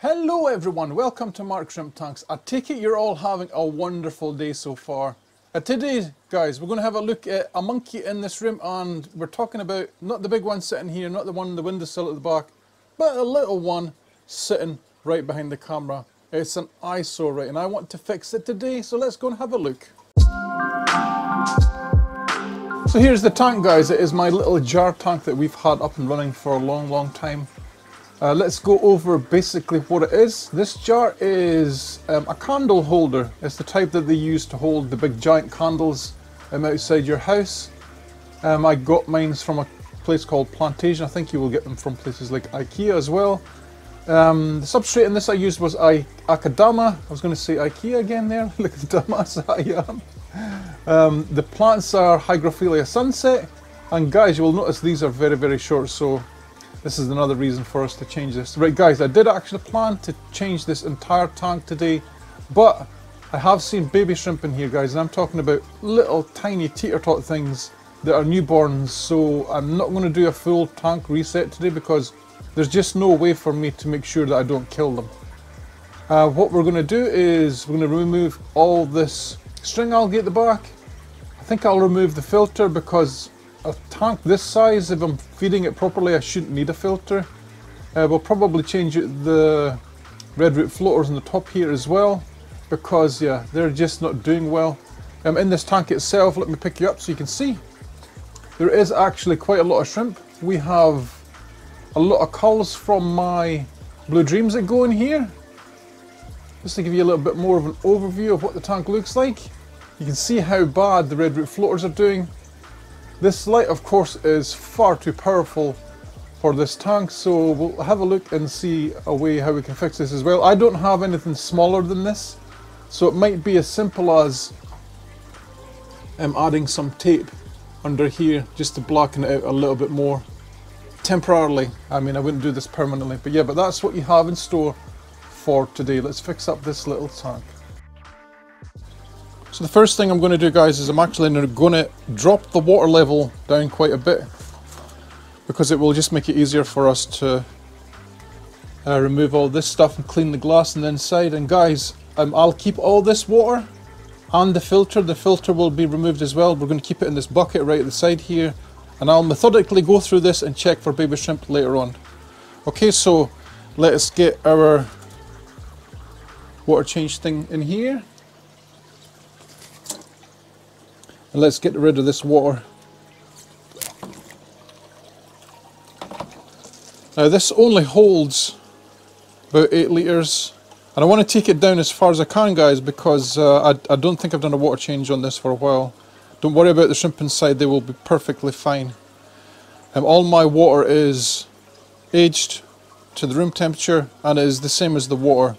Hello everyone, welcome to Mark Shrimp Tanks. I take it you're all having a wonderful day so far. Today, guys, we're going to have a look at a monkey in this room, and we're talking about not the big one sitting here, not the one on the windowsill at the back, but a little one sitting right behind the camera. It's an eyesore, right, and I want to fix it today, so let's go and have a look. So here's the tank, guys. It is my little jar tank that we've had up and running for a long time. Let's go over basically what it is. This jar is a candle holder. It's the type that they use to hold the big giant candles outside your house. I got mine from a place called Plantation. I think you will get them from places like IKEA as well. The substrate in this I used was Akadama. I was going to say IKEA again there. Look at the dumbass I am. The plants are Hygrophila sunset. And guys, you will notice these are very short, so this is another reason for us to change this. Right guys, I did actually plan to change this entire tank today, but I have seen baby shrimp in here, guys, and I'm talking about little tiny teeter-tot things that are newborns, so I'm not going to do a full tank reset today because there's just no way for me to make sure that I don't kill them. What we're going to do is we're going to remove all this string algae at the back. I think I'll remove the filter because a tank this size, if I'm feeding it properly, I shouldn't need a filter. We'll probably change the red root floaters on the top here as well, because yeah, they're just not doing well. In this tank itself, let me pick you up so you can see. There is actually quite a lot of shrimp. We have a lot of culls from my blue dreams that go in here. Just to give you a little bit more of an overview of what the tank looks like. You can see how bad the red root floaters are doing. This light, of course, is far too powerful for this tank, so we'll have a look and see a way how we can fix this as well. I don't have anything smaller than this, so it might be as simple as adding some tape under here just to blacken it out a little bit more temporarily. I mean, I wouldn't do this permanently, but yeah, but that's what you have in store for today. Let's fix up this little tank. So the first thing I'm going to do, guys, is I'm actually going to drop the water level down quite a bit, because it will just make it easier for us to remove all this stuff and clean the glass on the inside. And guys, I'll keep all this water and the filter. The filter will be removed as well. We're going to keep it in this bucket right at the side here, and I'll methodically go through this and check for baby shrimp later on. Okay, so let's get our water change thing in here. And let's get rid of this water. Now this only holds about 8 litres, and I want to take it down as far as I can, guys, because I don't think I've done a water change on this for a while. Don't worry about the shrimp inside, they will be perfectly fine. All my water is aged to the room temperature, and it is the same as the water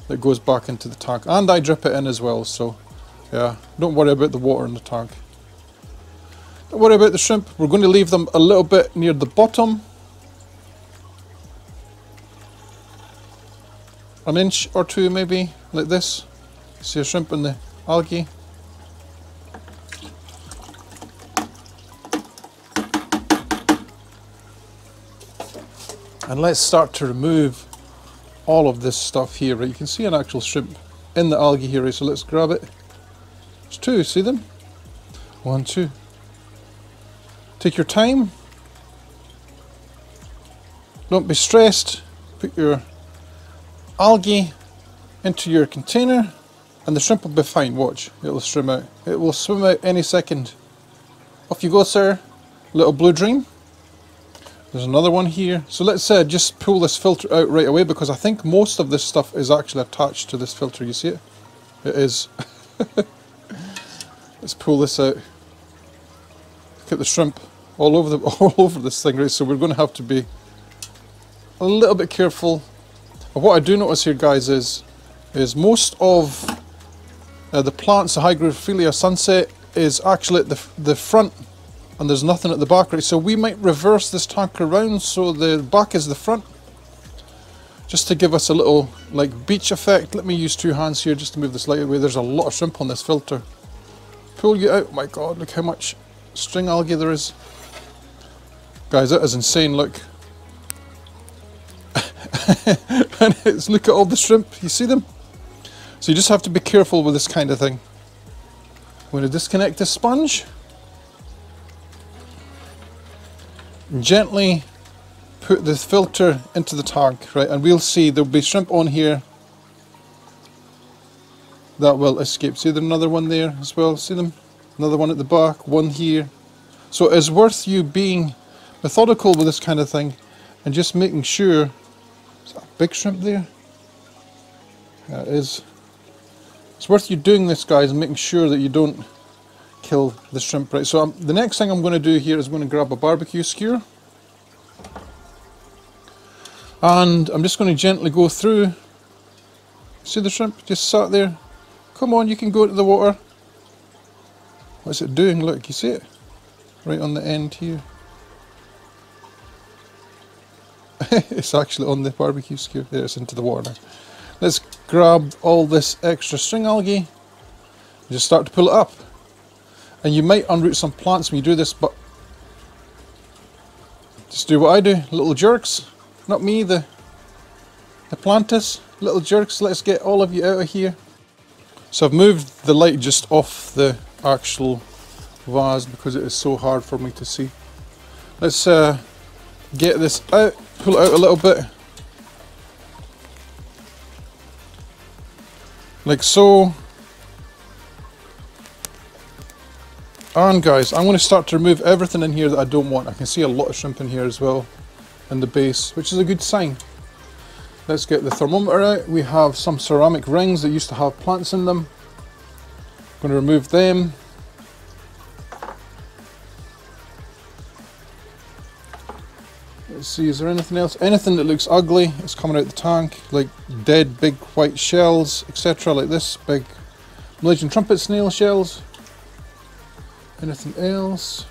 that goes back into the tank, and I drip it in as well, so yeah, don't worry about the water in the tank. Don't worry about the shrimp. We're going to leave them a little bit near the bottom. An inch or two maybe, like this. See a shrimp in the algae. And let's start to remove all of this stuff here, right? You can see an actual shrimp in the algae here, right? So let's grab it. There's 2, see them? 1, 2. Take your time. Don't be stressed. Put your algae into your container and the shrimp will be fine. Watch, it will swim out. It will swim out any second. Off you go, sir. Little blue dream. There's another one here. So let's just pull this filter out right away, because I think most of this stuff is actually attached to this filter. You see it? It is. Let's pull this out. Look at the shrimp all over this thing, right? So we're going to have to be a little bit careful. But what I do notice here, guys, is most of the plants, the Hygrophila sunset, is actually at the front, and there's nothing at the back, right? So we might reverse this tank around so the back is the front, just to give us a little like beach effect. Let me use 2 hands here just to move this light away. There's a lot of shrimp on this filter. Pull you out. Oh my god, look how much string algae there is. Guys, that is insane, look. And look at all the shrimp, you see them? So you just have to be careful with this kind of thing. I'm going to disconnect the sponge. Gently put the filter into the tank, right, and we'll see there'll be shrimp on here that will escape. See, there's another one there as well, see them? Another one at the back, one here. So it's worth you being methodical with this kind of thing and just making sure. Is that a big shrimp there? Yeah, it is. It's worth you doing this, guys, and making sure that you don't kill the shrimp, right? So the next thing I'm going to do here is I'm going to grab a barbecue skewer. And I'm just going to gently go through. See the shrimp just sat there? Come on, you can go into the water. What's it doing? Look, you see it? Right on the end here. It's actually on the barbecue skewer. There, it's into the water now. Let's grab all this extra string algae and just start to pull it up. And you might unroot some plants when you do this, but just do what I do, little jerks. Not me, the planters, little jerks. Let's get all of you out of here. So I've moved the light just off the actual vase because it is so hard for me to see. Let's get this out, pull it out a little bit. Like so. And guys, I'm going to start to remove everything in here that I don't want. I can see a lot of shrimp in here as well, in the base, which is a good sign. Let's get the thermometer out. We have some ceramic rings that used to have plants in them. I'm going to remove them. Let's see, is there anything else? Anything that looks ugly is coming out the tank, like dead big white shells, etc. Like this big Malaysian trumpet snail shells. Anything else?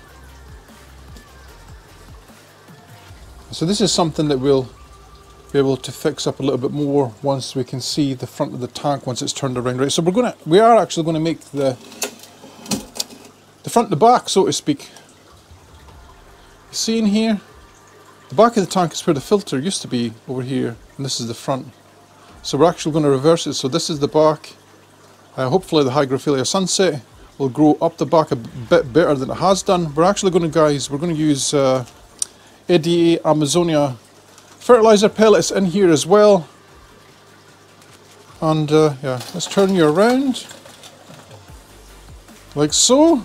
So this is something that we'll be able to fix up a little bit more once we can see the front of the tank once it's turned around, right? So we are actually going to make the front and the back, so to speak. You see in here, the back of the tank is where the filter used to be over here, and this is the front. So we're actually going to reverse it. So this is the back. Hopefully the Hygrophila sunset will grow up the back a bit better than it has done. We're actually going to, guys, we're going to use ADA Amazonia fertilizer pellets in here as well. And yeah, let's turn you around like so.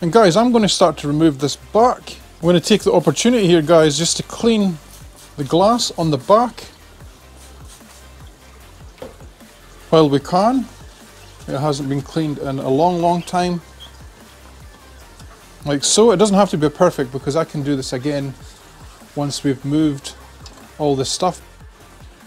And guys, I'm going to start to remove this back. I'm going to take the opportunity here, guys, just to clean the glass on the back while we can. It hasn't been cleaned in a long time. Like so. It doesn't have to be perfect because I can do this again once we've moved all this stuff.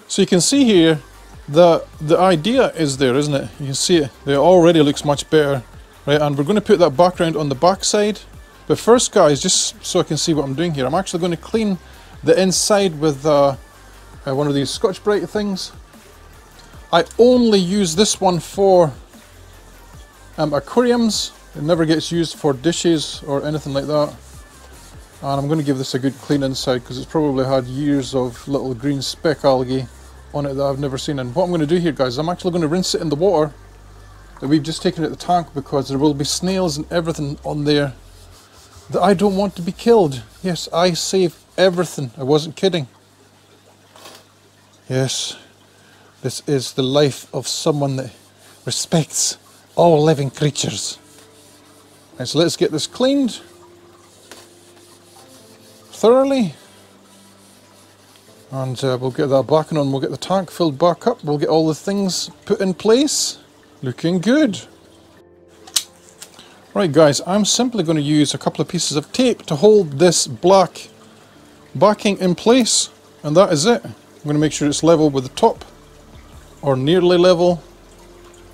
So you can see here the idea is there, isn't it? You can see it. It already looks much better, right? And we're going to put that background on the back side. But first, guys, just so I can see what I'm doing here, I'm actually going to clean the inside with one of these Scotch-Brite things. I only use this one for aquariums. It never gets used for dishes or anything like that. And I'm going to give this a good clean inside because it's probably had years of little green speck algae on it that I've never seen. And what I'm going to do here, guys, I'm actually going to rinse it in the water that we've just taken out the tank because there will be snails and everything on there that I don't want to be killed. Yes, I save everything. I wasn't kidding. Yes, this is the life of someone that respects all living creatures. Right, so let's get this cleaned thoroughly, and we'll get that back on. We'll get the tank filled back up. We'll get all the things put in place. Looking good. Right, guys, I'm simply going to use a couple of pieces of tape to hold this black backing in place, and that is it. I'm going to make sure it's level with the top, or nearly level.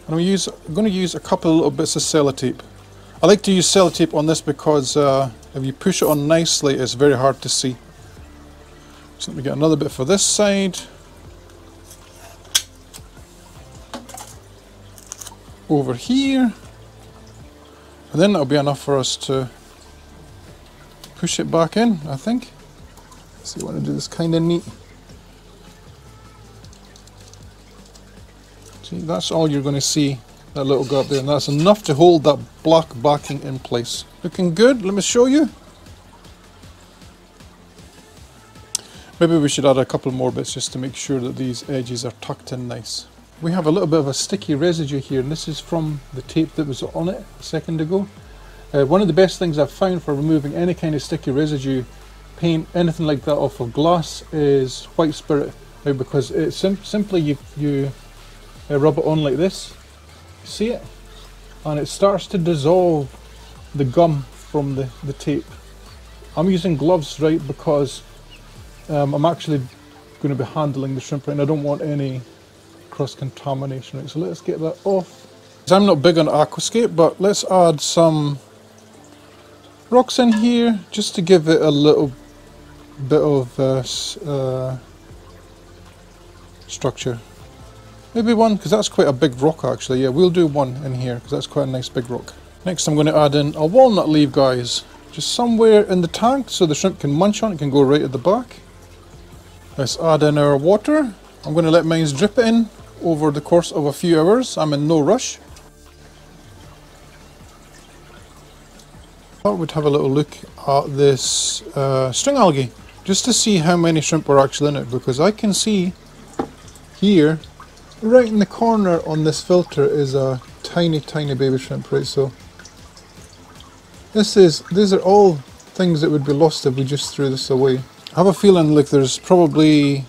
And I'm going to use a couple of little bits of sellotape. I like to use sellotape on this because if you push it on nicely, it's very hard to see. So let me get another bit for this side. Over here. And then that'll be enough for us to push it back in, I think. So you want to do this kind of neat. See, that's all you're going to see, that little gap there, and that's enough to hold that black backing in place. Looking good. Let me show you. Maybe we should add a couple more bits just to make sure that these edges are tucked in nice. We have a little bit of a sticky residue here, and this is from the tape that was on it a second ago. One of the best things I've found for removing any kind of sticky residue, paint, anything like that off of glass is white spirit, right? Because it's simply you rub it on like this, see it? And it starts to dissolve the gum from the tape. I'm using gloves, right, because I'm actually going to be handling the shrimp, right, and I don't want any cross-contamination, right? So let's get that off. I'm not big on aquascape, but let's add some rocks in here just to give it a little bit of structure. Maybe one, because that's quite a big rock actually. Yeah, we'll do one in here because that's quite a nice big rock. Next I'm going to add in a walnut leaf, guys. Just somewhere in the tank so the shrimp can munch on it, can go right at the back. Let's add in our water. I'm going to let mine drip in over the course of a few hours. I'm in no rush. I thought we'd have a little look at this string algae just to see how many shrimp are actually in it, because I can see here right in the corner on this filter is a tiny baby shrimp, right? So these are all things that would be lost if we just threw this away. I have a feeling like there's probably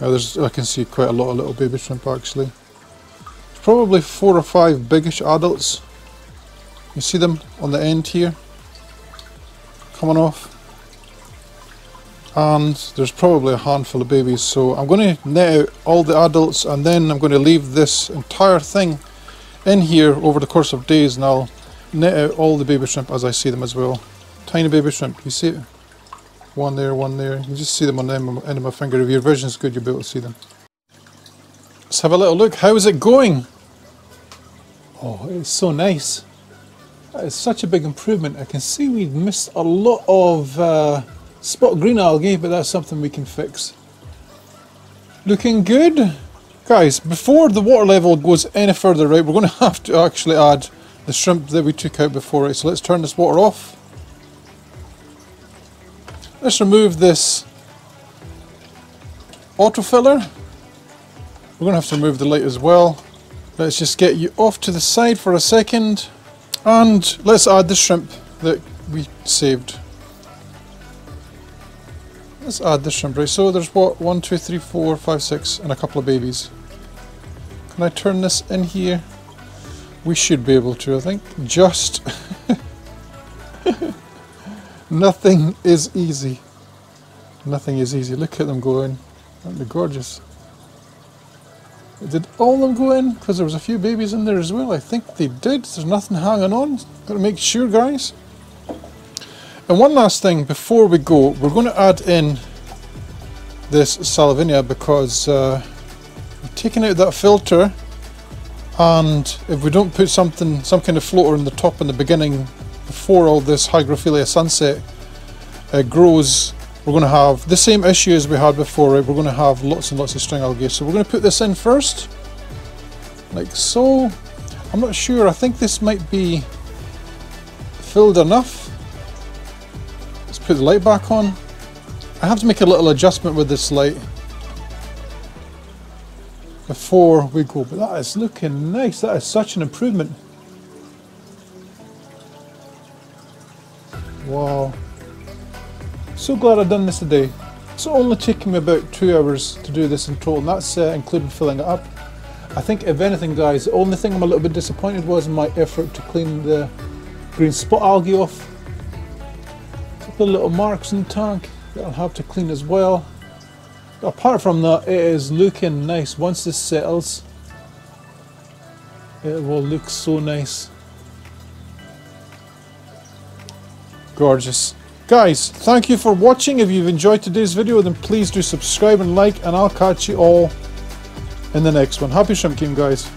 I can see quite a lot of little baby shrimp actually. There's probably 4 or 5 biggish adults. You see them on the end here coming off, and there's probably a handful of babies. So I'm going to net out all the adults, and then I'm going to leave this entire thing in here over the course of days, and I'll net out all the baby shrimp as I see them as well. Tiny baby shrimp, you see it? One there, one there. You just see them on the end of my finger. If your vision's good, you'll be able to see them. Let's have a little look. How is it going? Oh, it's so nice. That is such a big improvement. I can see we've missed a lot of spot green algae, but that's something we can fix. Looking good. Guys, before the water level goes any further, right, we're going to have to actually add the shrimp that we took out before, right? So let's turn this water off. Let's remove this autofiller. We're going to have to remove the light as well. Let's just get you off to the side for a second. And let's add the shrimp that we saved. Let's add the shrimp, right? So there's what? 1, 2, 3, 4, 5, 6, and a couple of babies. Can I turn this in here? We should be able to, I think. Just... Nothing is easy. Nothing is easy. Look at them going. Aren't they gorgeous? Did all of them go in? Because there was a few babies in there as well. I think they did. There's nothing hanging on. Got to make sure, guys. And one last thing before we go, we're going to add in this Salvinia because we're taking out that filter, and if we don't put some kind of floater in the top in the beginning before all this Hygrophila sunset grows, we're going to have the same issue as we had before, right? We're going to have lots and lots of string algae. So we're going to put this in first, like so. I'm not sure, I think this might be filled enough. Let's put the light back on. I have to make a little adjustment with this light before we go, but that is looking nice. That is such an improvement. Wow. So glad I've done this today. It's only taken me about 2 hours to do this in total, and that's including filling it up. I think if anything, guys, the only thing I'm a little bit disappointed was my effort to clean the green spot algae off. A couple of little marks in the tank that I'll have to clean as well. But apart from that, it is looking nice. Once this settles, it will look so nice. Gorgeous. Guys, thank you for watching. If you've enjoyed today's video, then please do subscribe and like, and I'll catch you all in the next one. Happy shrimp keeping, guys.